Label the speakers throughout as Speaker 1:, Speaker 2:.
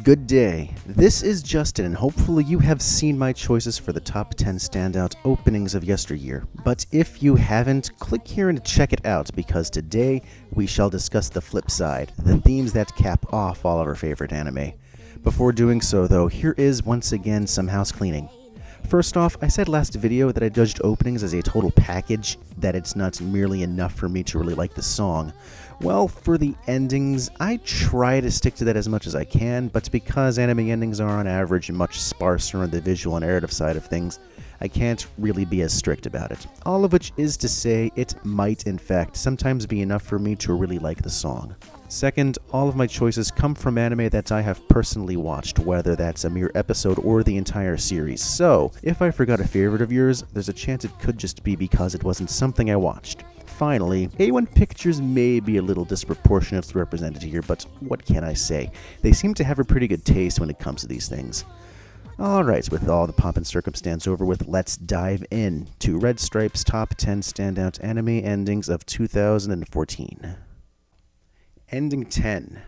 Speaker 1: Good day, this is Justin, and hopefully you have seen my choices for the top 10 standout openings of yesteryear. But if you haven't, click here and check it out, because today we shall discuss the flip side, the themes that cap off all of our favorite anime. Before doing so though, here is once again some house cleaning. First off, I said last video that I judged openings as a total package, that it's not merely enough for me to really like the song. Well, for the endings, I try to stick to that as much as I can, but because anime endings are on average much sparser on the visual and narrative side of things, I can't really be as strict about it. All of which is to say, it might in fact sometimes be enough for me to really like the song. Second, all of my choices come from anime that I have personally watched, whether that's a mere episode or the entire series. So, if I forgot a favorite of yours, there's a chance it could just be because it wasn't something I watched. Finally, A1 Pictures may be a little disproportionately represented here, but what can I say? They seem to have a pretty good taste when it comes to these things. Alright, with all the pomp and circumstance over with, let's dive in to RedStripe's top 10 standout anime endings of 2014. Ending 10.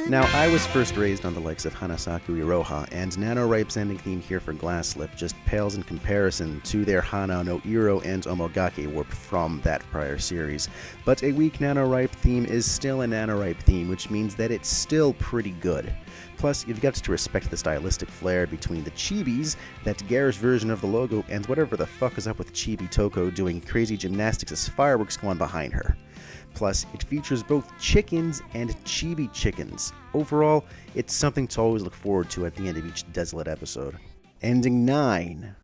Speaker 1: Now, I was first raised on the likes of Hanasaku Iroha, and NaNoWriMo's ending theme here for Glasslip just pales in comparison to their Hana no Iro and Omogake warp from that prior series. But a weak NaNoWriMo theme is still a NaNoWriMo theme, which means that it's still pretty good. Plus, you've got to respect the stylistic flair between the chibis, that garish version of the logo, and whatever the fuck is up with Chibi Toko doing crazy gymnastics as fireworks go on behind her. Plus, it features both chickens and chibi chickens. Overall, it's something to always look forward to at the end of each desolate episode. Ending 9.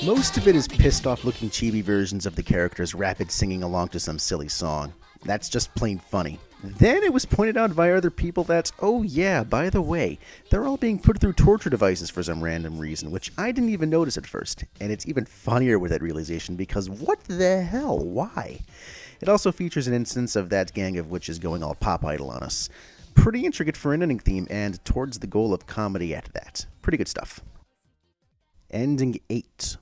Speaker 1: Most of it is pissed off looking chibi versions of the characters rapid singing along to some silly song. That's just plain funny. Then it was pointed out by other people that, oh yeah, by the way, they're all being put through torture devices for some random reason, which I didn't even notice at first. And it's even funnier with that realization because what the hell, why? It also features an instance of that gang of witches going all pop idol on us. Pretty intricate for an ending theme and towards the goal of comedy at that. Pretty good stuff. Ending 8.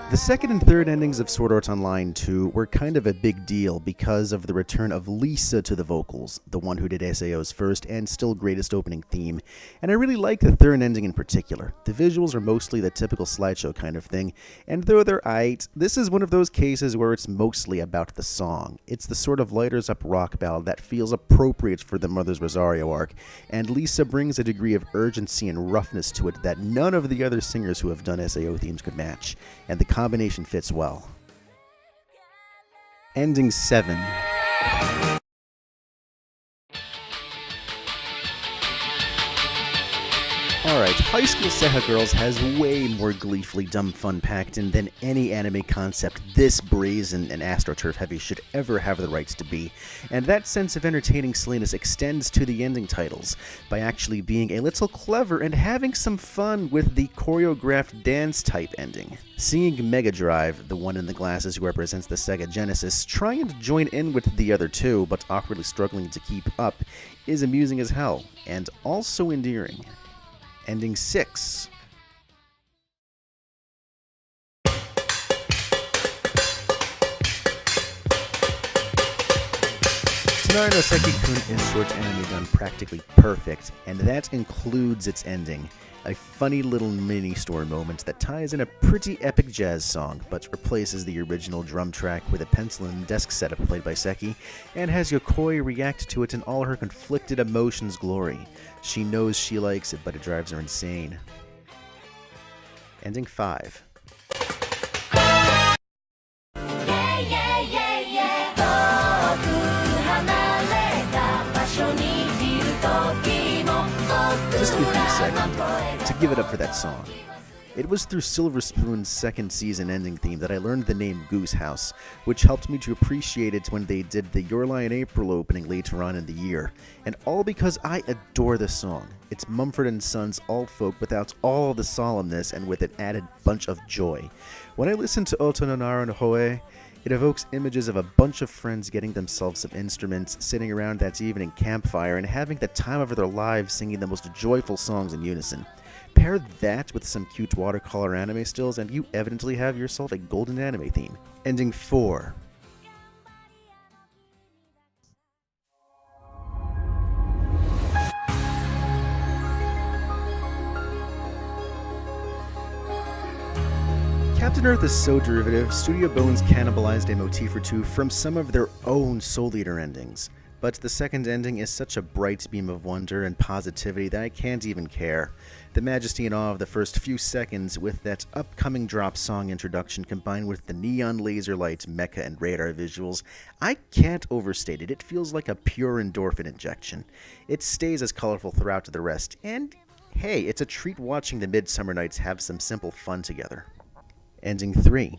Speaker 1: The second and third endings of Sword Art Online 2 were kind of a big deal because of the return of Lisa to the vocals, the one who did SAO's first and still greatest opening theme, and I really like the third ending in particular. The visuals are mostly the typical slideshow kind of thing, and though they're aight, this is one of those cases where it's mostly about the song. It's the sort of lighters up rock ballad that feels appropriate for the Mother's Rosario arc, and Lisa brings a degree of urgency and roughness to it that none of the other singers who have done SAO themes could match, and the combination fits well. Ending 7. Alright, High School Seha Girls has way more gleefully dumb fun packed in than any anime concept this brazen and AstroTurf heavy should ever have the rights to be, and that sense of entertaining silliness extends to the ending titles, by actually being a little clever and having some fun with the choreographed dance-type ending. Seeing Mega Drive, the one in the glasses who represents the Sega Genesis, trying to join in with the other two, but awkwardly struggling to keep up, is amusing as hell, and also endearing. Ending 6. Tsunari no Seki-kun is short anime done practically perfect, and that includes its ending. A funny little mini-story moment that ties in a pretty epic jazz song, but replaces the original drum track with a pencil and desk setup played by Seki, and has Yokoi react to it in all her conflicted emotions glory. She knows she likes it, but it drives her insane. Ending 5. Just give me a second to give it up for that song. It was through Silver Spoon's second season ending theme that I learned the name Goose House, which helped me to appreciate it when they did the Your Lie in April opening later on in the year, and all because I adore the song. It's Mumford & Sons alt-folk without all the solemnness and with an added bunch of joy. When I listen to Oto no Naro no Hoe, it evokes images of a bunch of friends getting themselves some instruments, sitting around that evening campfire, and having the time of their lives singing the most joyful songs in unison. Pair that with some cute watercolor anime stills and you evidently have yourself a golden anime theme. Ending 4. Captain Earth is so derivative, Studio Bones cannibalized a motif or two from some of their own Soul Eater endings. But the second ending is such a bright beam of wonder and positivity that I can't even care. The majesty and awe of the first few seconds with that upcoming drop song introduction combined with the neon laser lights, mecha, and radar visuals, I can't overstate it. It feels like a pure endorphin injection. It stays as colorful throughout the rest, and hey, it's a treat watching the Midsummer Nights have some simple fun together. Ending 3.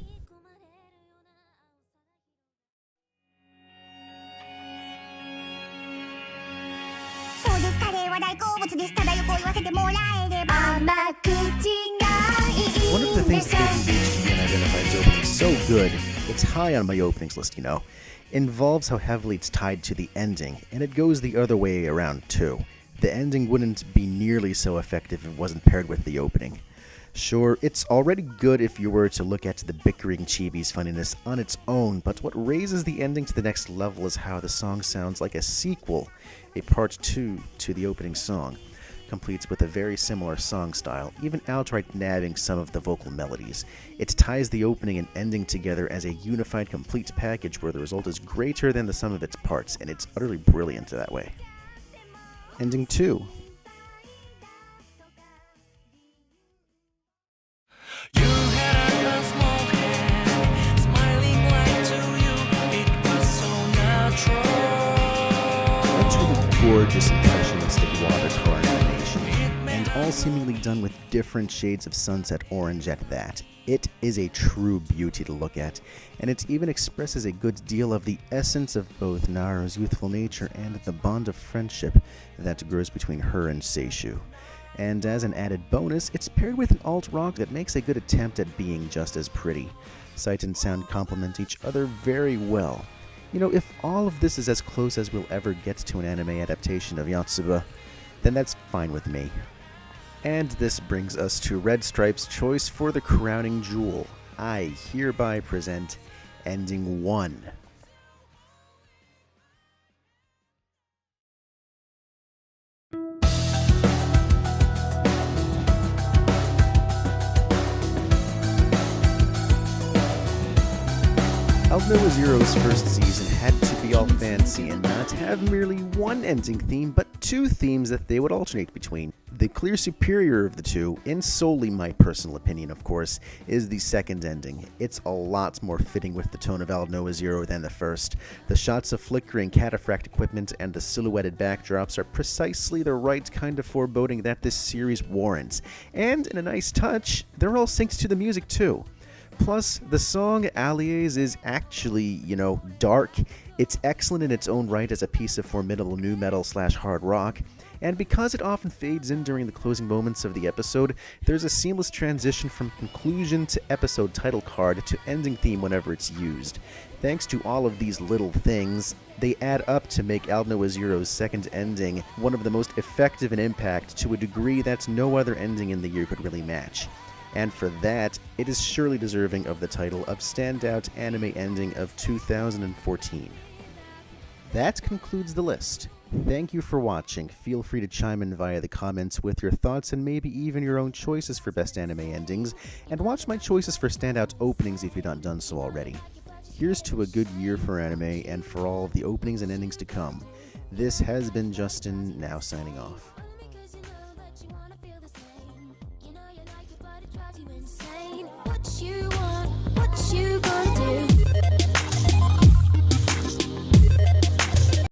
Speaker 1: One of the things that engaged me and identifies opening so good, it's high on my openings list, involves how heavily it's tied to the ending, and it goes the other way around too. The ending wouldn't be nearly so effective if it wasn't paired with the opening. Sure, it's already good if you were to look at the bickering chibi's funniness on its own, but what raises the ending to the next level is how the song sounds like a sequel, a part 2 to the opening song, completes with a very similar song style, even outright nabbing some of the vocal melodies. It ties the opening and ending together as a unified complete package where the result is greater than the sum of its parts, and it's utterly brilliant that way. Ending 2.
Speaker 2: You had a small hand, smiling right to you, it was so natural.
Speaker 1: Enter the gorgeous impressionistic watercolor animation, and all seemingly done with different shades of sunset orange at that. It is a true beauty to look at, and it even expresses a good deal of the essence of both Naru's youthful nature and the bond of friendship that grows between her and Seishu. And as an added bonus, it's paired with an alt-rock that makes a good attempt at being just as pretty. Sight and sound complement each other very well. If all of this is as close as we'll ever get to an anime adaptation of Yotsuba, then that's fine with me. And this brings us to RedStripe's choice for the crowning jewel. I hereby present Ending 1. Aldnoah Zero's first season had to be all fancy and not have merely one ending theme, but two themes that they would alternate between. The clear superior of the two, in solely my personal opinion of course, is the second ending. It's a lot more fitting with the tone of Aldnoah Zero than the first. The shots of flickering cataphract equipment and the silhouetted backdrops are precisely the right kind of foreboding that this series warrants. And in a nice touch, they're all synced to the music too. Plus, the song Allies is actually, dark. It's excellent in its own right as a piece of formidable nu metal / hard rock, and because it often fades in during the closing moments of the episode, there's a seamless transition from conclusion to episode title card to ending theme whenever it's used. Thanks to all of these little things, they add up to make Aldnoah Zero's second ending one of the most effective in impact to a degree that no other ending in the year could really match. And for that, it is surely deserving of the title of Standout Anime Ending of 2014. That concludes the list. Thank you for watching. Feel free to chime in via the comments with your thoughts and maybe even your own choices for best anime endings, and watch my choices for standout openings if you've not done so already. Here's to a good year for anime and for all of the openings and endings to come. This has been Justin, now signing off.
Speaker 3: What you gonna do?